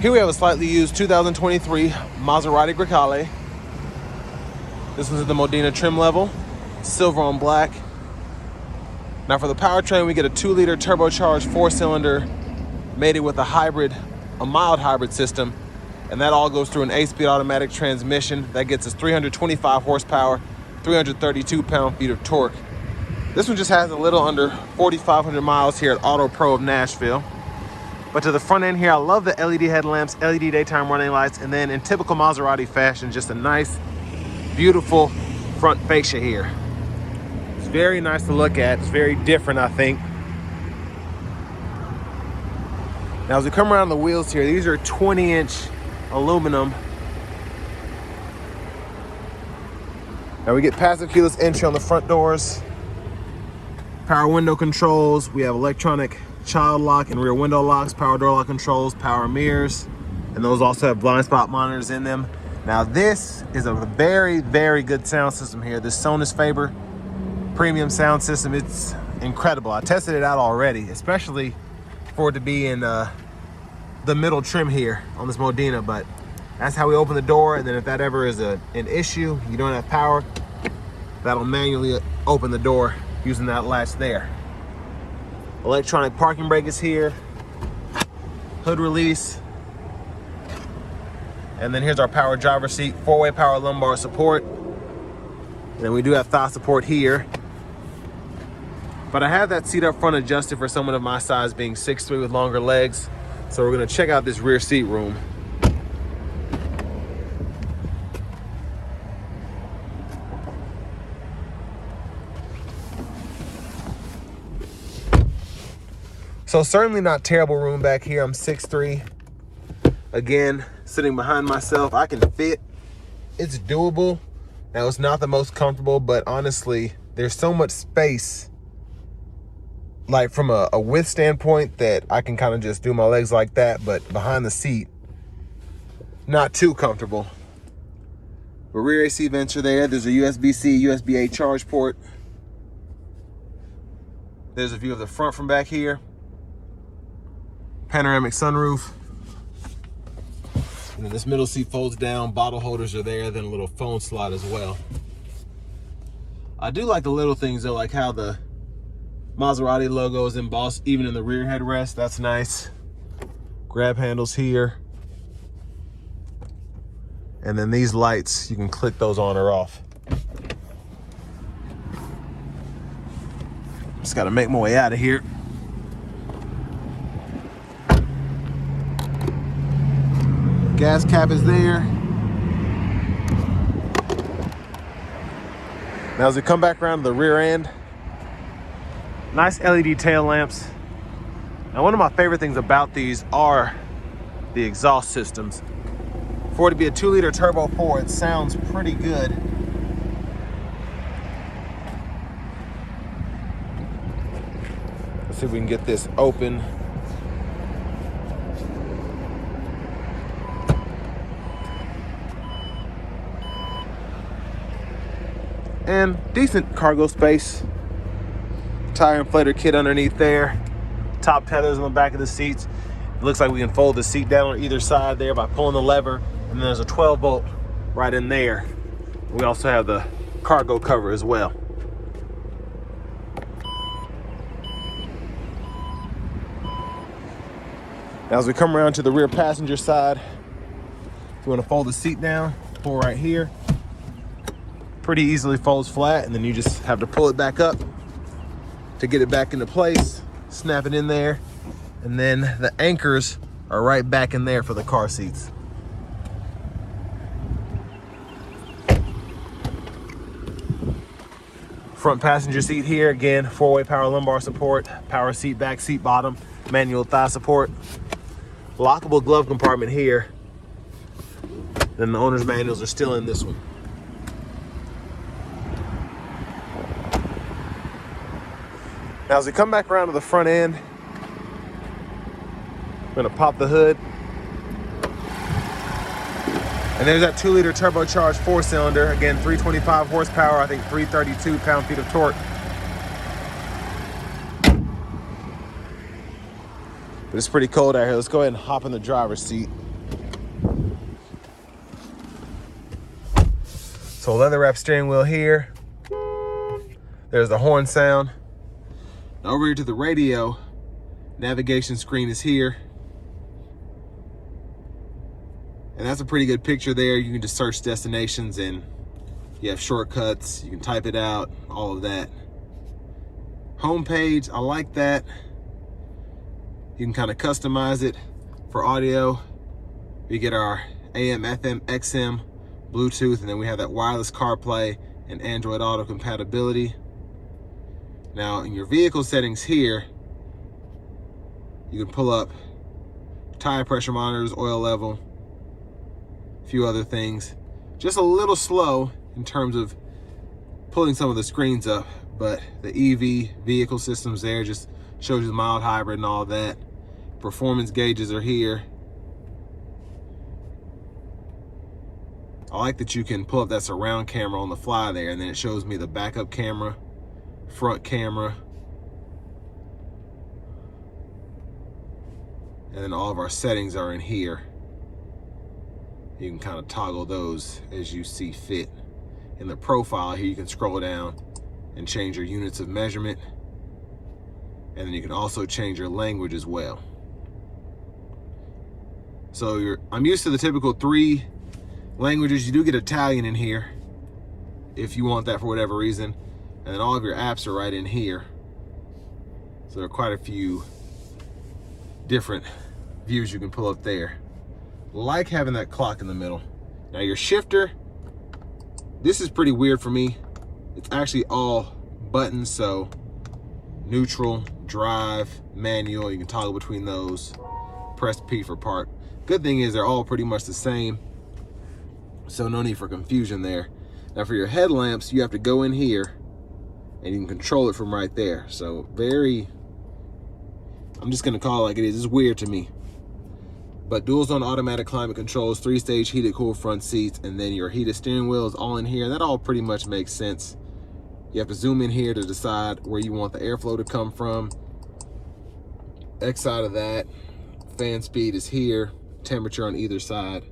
Here we have a slightly used 2023 Maserati Grecale. This one's at the Modena trim level, silver on black. Now for the powertrain, we get a 2-liter turbocharged 4-cylinder mated with a mild hybrid system, and that all goes through an 8-speed automatic transmission. That gets us 325 horsepower, 332 pound-feet of torque. This one just has a little under 4,500 miles here at Auto Pro of Nashville. But to the front end here, I love the LED headlamps, LED daytime running lights, and then in typical Maserati fashion, just a nice, beautiful front fascia here. It's very nice to look at. It's very different, I think. Now, as we come around the wheels here, these are 20-inch aluminum. Now we get passive keyless entry on the front doors, power window controls. We have electronic child lock and rear window locks, power door lock controls, power mirrors, and those also have blind spot monitors in them. Now this is a very, very good sound system here. This Sonus Faber premium sound system, it's incredible. I tested it out already, especially for it to be in the middle trim here on this Modena, but that's how we open the door. And then if that ever is an issue, you don't have power, that'll manually open the door using that latch there. Electronic parking brake is here, hood release, and then here's our power driver seat, 4-way power lumbar support. And then we do have thigh support here. But I have that seat up front adjusted for someone of my size, being 6'3" with longer legs. So we're gonna check out this rear seat room. So certainly not terrible room back here. I'm 6'3". Again, sitting behind myself, I can fit. It's doable. Now, it's not the most comfortable, but honestly, there's so much space, like from a width standpoint, that I can kind of just do my legs like that, but behind the seat, not too comfortable. The rear AC vents are there. There's a USB-C, USB-A charge port. There's a view of the front from back here. Panoramic sunroof. And then this middle seat folds down, bottle holders are there, then a little phone slot as well. I do like the little things though, like how the Maserati logo is embossed even in the rear headrest. That's nice. Grab handles here. And then these lights, you can click those on or off. Just gotta make my way out of here. Gas cap is there. Now as we come back around to the rear end, nice LED tail lamps. Now one of my favorite things about these are the exhaust systems. For it to be a 2-liter turbo 4, it sounds pretty good. Let's see if we can get this open. And decent cargo space. Tire inflator kit underneath there. Top tethers on the back of the seats. It looks like we can fold the seat down on either side there by pulling the lever. And then there's a 12-volt right in there. We also have the cargo cover as well. Now as we come around to the rear passenger side, if you want to fold the seat down, pull right here. Pretty easily folds flat, and then you just have to pull it back up to get it back into place, snap it in there, and then the anchors are right back in there for the car seats. Front passenger seat here, again, 4-way power lumbar support, power seat back, seat bottom, manual thigh support, lockable glove compartment here. Then the owner's manuals are still in this one. Now as we come back around to the front end, I'm gonna pop the hood. And there's that 2-liter turbocharged 4-cylinder. Again, 325 horsepower, I think 332 pound-feet of torque. But it's pretty cold out here. Let's go ahead and hop in the driver's seat. So leather wrap steering wheel here. There's the horn sound. Now over here to the radio, navigation screen is here. And that's a pretty good picture there. You can just search destinations and you have shortcuts. You can type it out, all of that. Home page, I like that. You can kind of customize it for audio. We get our AM, FM, XM, Bluetooth, and then we have that wireless CarPlay and Android Auto compatibility. Now in your vehicle settings here, you can pull up tire pressure monitors, oil level, a few other things. Just a little slow in terms of pulling some of the screens up, but the EV vehicle systems there just shows you the mild hybrid and all that. Performance gauges are here. I like that you can pull up that surround camera on the fly there, and then it shows me the backup camera, front camera, and then all of our settings are in here. You can kind of toggle those as you see fit. In the profile here, you can scroll down and change your units of measurement, and then you can also change your language as well. So I'm used to the typical 3 languages. You do get Italian in here if you want that for whatever reason, and then all of your apps are right in here. So there are quite a few different views you can pull up there. Like having that clock in the middle. Now your shifter, this is pretty weird for me. It's actually all buttons, so neutral, drive, manual, you can toggle between those. Press P for park. Good thing is they're all pretty much the same, so no need for confusion there. Now for your headlamps, you have to go in here and you can control it from right there. So I'm just gonna call it like it is. It's weird to me. But dual zone automatic climate controls, 3-stage heated cool front seats, and then your heated steering wheel is all in here. That all pretty much makes sense. You have to zoom in here to decide where you want the airflow to come from. X side of that, fan speed is here, temperature on either side.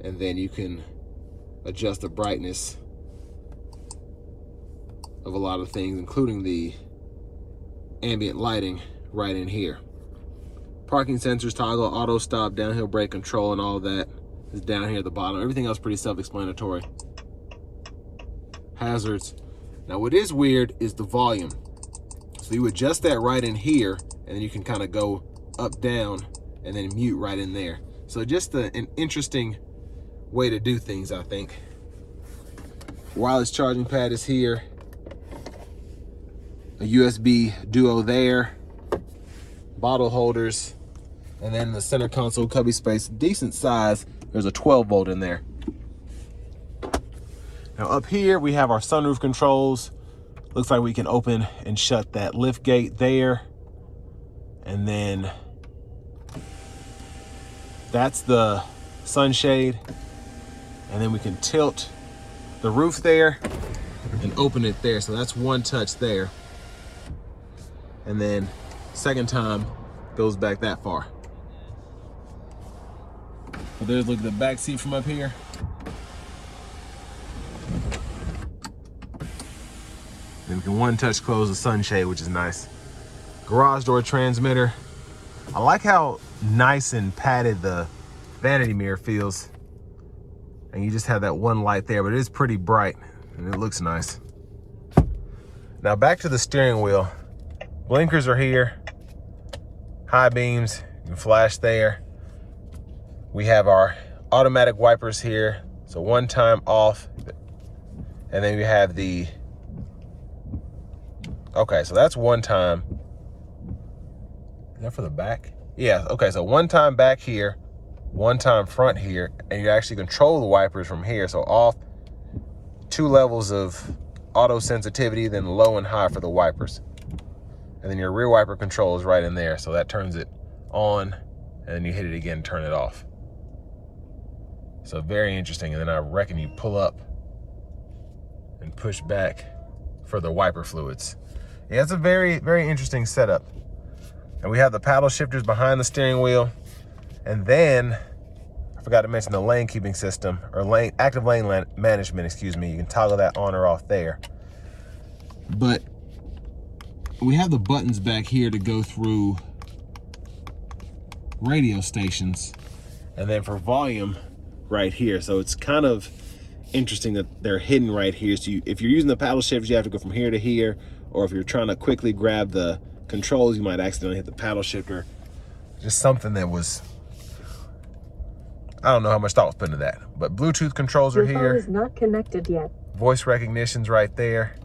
And then you can adjust the brightness of a lot of things, including the ambient lighting right in here. Parking sensors toggle, auto stop, downhill brake control, and all that is down here at the bottom. Everything else pretty self-explanatory. Hazards. Now what is weird is the volume. So you adjust that right in here, and then you can kind of go up, down, and then mute right in there. So just an interesting way to do things, I think. Wireless charging pad is here. A USB Duo there. Bottle holders. And then the center console cubby space, decent size. There's a 12 volt in there. Now up here we have our sunroof controls. Looks like we can open and shut that lift gate there. And then that's the sunshade. And then we can tilt the roof there and open it there. So that's one touch there. And then second time goes back that far. So there's look at the back seat from up here. Then we can one touch close the sunshade, which is nice. Garage door transmitter. I like how nice and padded the vanity mirror feels. And you just have that one light there, but it is pretty bright and it looks nice. Now back to the steering wheel. Blinkers are here. High beams, you can flash there. We have our automatic wipers here. So one time off. And then we have the, okay, so that's one time. Is that for the back? Yeah, okay, so one time back here, one time front here, and you actually control the wipers from here. So off, 2 levels of auto sensitivity, then low and high for the wipers. And then your rear wiper control is right in there. So that turns it on, and then you hit it again, turn it off. So very interesting. And then I reckon you pull up and push back for the wiper fluids. Yeah, it's a very, very interesting setup. And we have the paddle shifters behind the steering wheel. And then forgot to mention the lane keeping system, or active lane management, excuse me. You can toggle that on or off there. But we have the buttons back here to go through radio stations, and then for volume right here. So it's kind of interesting that they're hidden right here. So if you're using the paddle shifters, you have to go from here to here, or if you're trying to quickly grab the controls, you might accidentally hit the paddle shifter. Just something that was, I don't know how much thought was put into that. But Bluetooth controls are here. Your phone is not connected yet. Voice recognition's right there.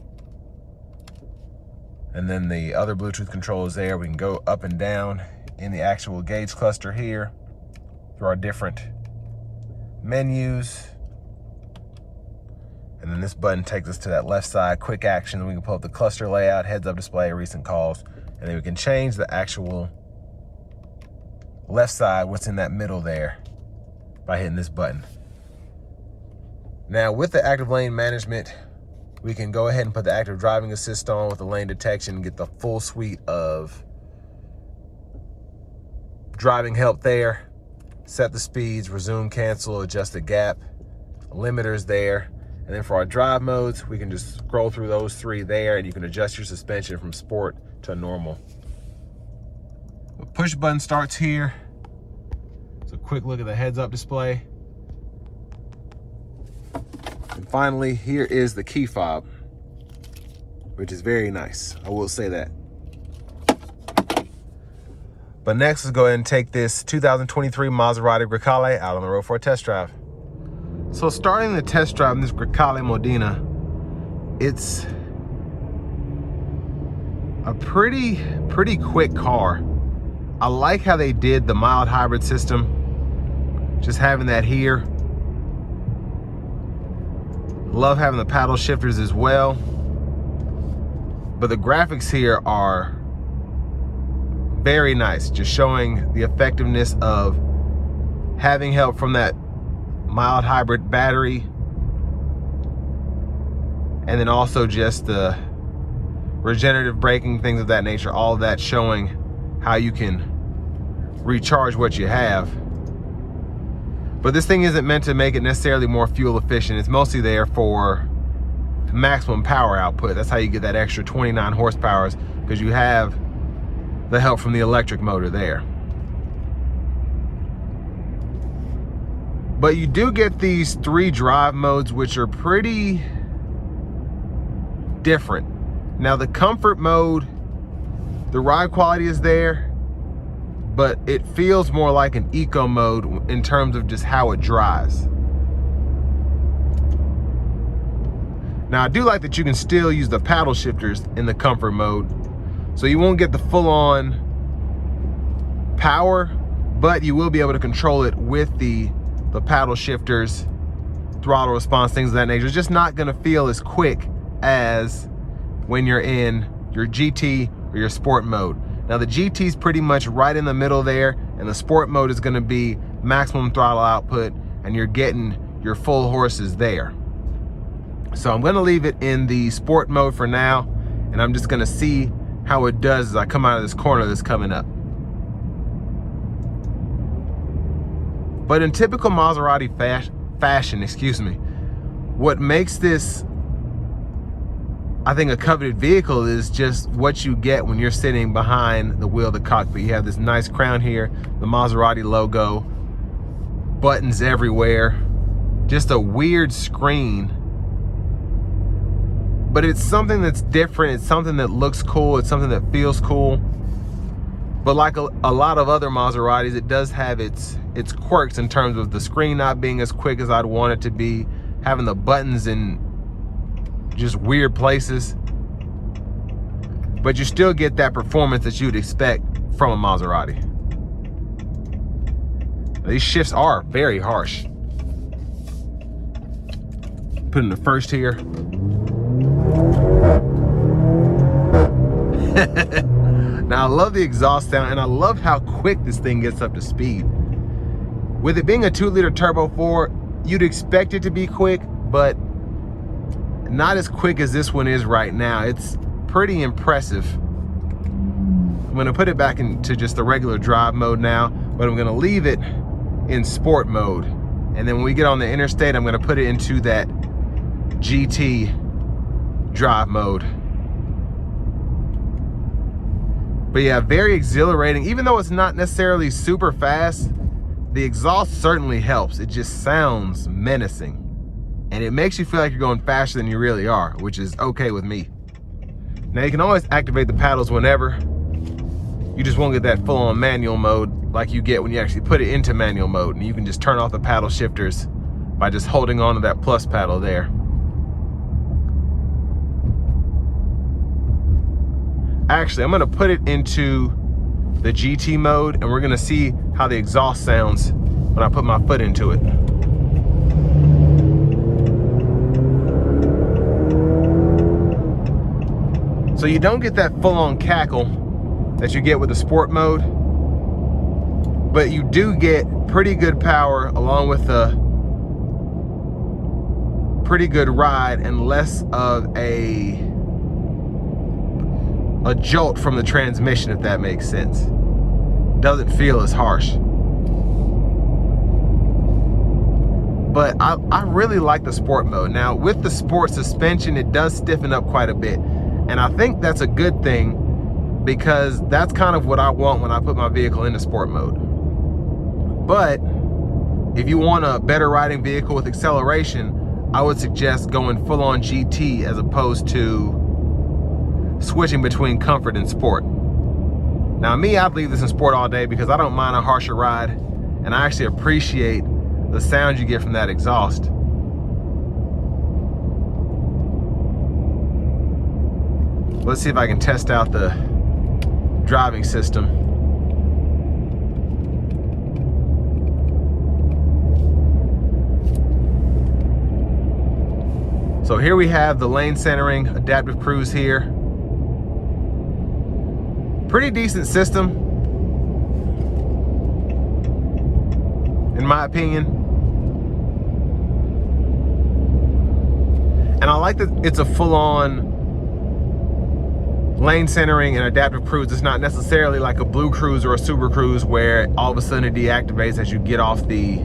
And then the other Bluetooth controls there. We can go up and down in the actual gauge cluster here through our different menus. And then this button takes us to that left side, quick action. We can pull up the cluster layout, heads up display, recent calls, and then we can change the actual left side, what's in that middle there, by hitting this button. Now with the active lane management, we can go ahead and put the active driving assist on with the lane detection and get the full suite of driving help there. Set the speeds, resume, cancel, adjust the gap, limiters there. And then for our drive modes, we can just scroll through those three there, and you can adjust your suspension from sport to normal. The push button starts here. It's a quick look at the heads up display. And finally, here is the key fob, which is very nice. I will say that. But next, let's go ahead and take this 2023 Maserati Grecale out on the road for a test drive. So starting the test drive in this Grecale Modena, it's a pretty quick car. I like how they did the mild hybrid system, just having that here. Love having the paddle shifters as well. But the graphics here are very nice, just showing the effectiveness of having help from that mild hybrid battery, and then also just the regenerative braking, things of that nature, all of that showing how you can recharge what you have. But this thing isn't meant to make it necessarily more fuel efficient. It's mostly there for maximum power output. That's how you get that extra 29 horsepower, because you have the help from the electric motor there. But you do get these three drive modes, which are pretty different. Now the comfort mode, the ride quality is there, but it feels more like an eco mode in terms of just how it drives. Now I do like that you can still use the paddle shifters in the comfort mode, so you won't get the full-on power, but you will be able to control it with the paddle shifters, throttle response, things of that nature. It's just not gonna feel as quick as when you're in your GT or your sport mode. Now the GT is pretty much right in the middle there, and the sport mode is gonna be maximum throttle output, and you're getting your full horses there. So I'm gonna leave it in the sport mode for now, and I'm just gonna see how it does as I come out of this corner that's coming up. But in typical Maserati fashion, what makes this, I think, a coveted vehicle is just what you get when you're sitting behind the wheel of the cockpit. You have this nice crown here, the Maserati logo, buttons everywhere, just a weird screen. But it's something that's different. It's something that looks cool. It's something that feels cool. But like a lot of other Maseratis, it does have its quirks in terms of the screen not being as quick as I'd want it to be, having the buttons in just weird places. But you still get that performance that you'd expect from a Maserati. These shifts are very harsh. Put in the first here. Now I love the exhaust sound, and I love how quick this thing gets up to speed. With it being a 2-liter turbo 4, you'd expect it to be quick, but not as quick as this one is right now. It's pretty impressive. I'm gonna put it back into just the regular drive mode now, but I'm gonna leave it in sport mode. And then when we get on the interstate, I'm gonna put it into that GT drive mode. But yeah, very exhilarating. Even though it's not necessarily super fast, the exhaust certainly helps. It just sounds menacing. And it makes you feel like you're going faster than you really are, which is okay with me. Now you can always activate the paddles whenever. You just won't get that full-on manual mode like you get when you actually put it into manual mode. And you can just turn off the paddle shifters by just holding on to that plus paddle there. Actually, I'm gonna put it into the GT mode and we're gonna see how the exhaust sounds when I put my foot into it. So you don't get that full-on cackle that you get with the sport mode, but you do get pretty good power along with a pretty good ride and less of a jolt from the transmission, if that makes sense. Doesn't feel as harsh. But I really like the sport mode. Now with the sport suspension, it does stiffen up quite a bit. And I think that's a good thing because that's kind of what I want when I put my vehicle into sport mode. But if you want a better riding vehicle with acceleration, I would suggest going full on GT as opposed to switching between comfort and sport. Now me, I'd leave this in sport all day because I don't mind a harsher ride and I actually appreciate the sound you get from that exhaust. Let's see if I can test out the driving system. So here we have the lane centering, adaptive cruise here. Pretty decent system, in my opinion. And I like that it's a full-on lane centering and adaptive cruise. It's not necessarily like a Blue Cruise or a Super Cruise where all of a sudden it deactivates as you get off the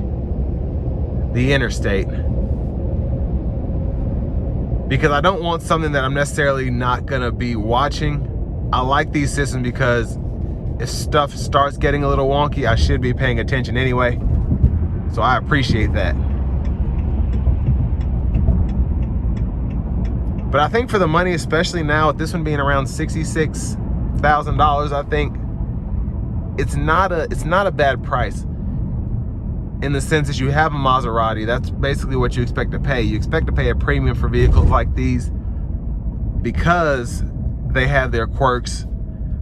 interstate. Because I don't want something that I'm necessarily not gonna be watching. I like these systems because if stuff starts getting a little wonky, I should be paying attention anyway. So I appreciate that. But I think for the money, especially now with this one being around $66,000, I think it's not a bad price. In the sense that you have a Maserati, that's basically what you expect to pay. You expect to pay a premium for vehicles like these because they have their quirks.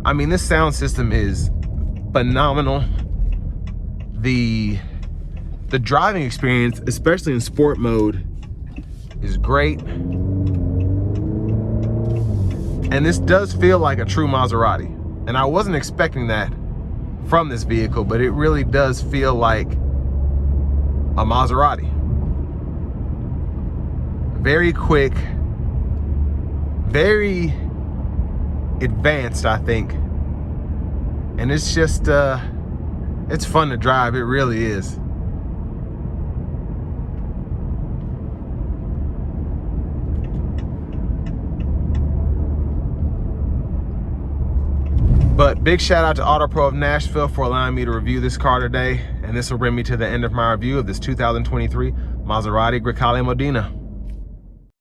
I mean, this sound system is phenomenal. The driving experience, especially in sport mode, is great. And this does feel like a true Maserati. And I wasn't expecting that from this vehicle, but it really does feel like a Maserati. Very quick, very advanced, I think. And it's just it's fun to drive. It really is. But big shout out to Auto Pro of Nashville for allowing me to review this car today. And this will bring me to the end of my review of this 2023 Maserati Grecale Modena.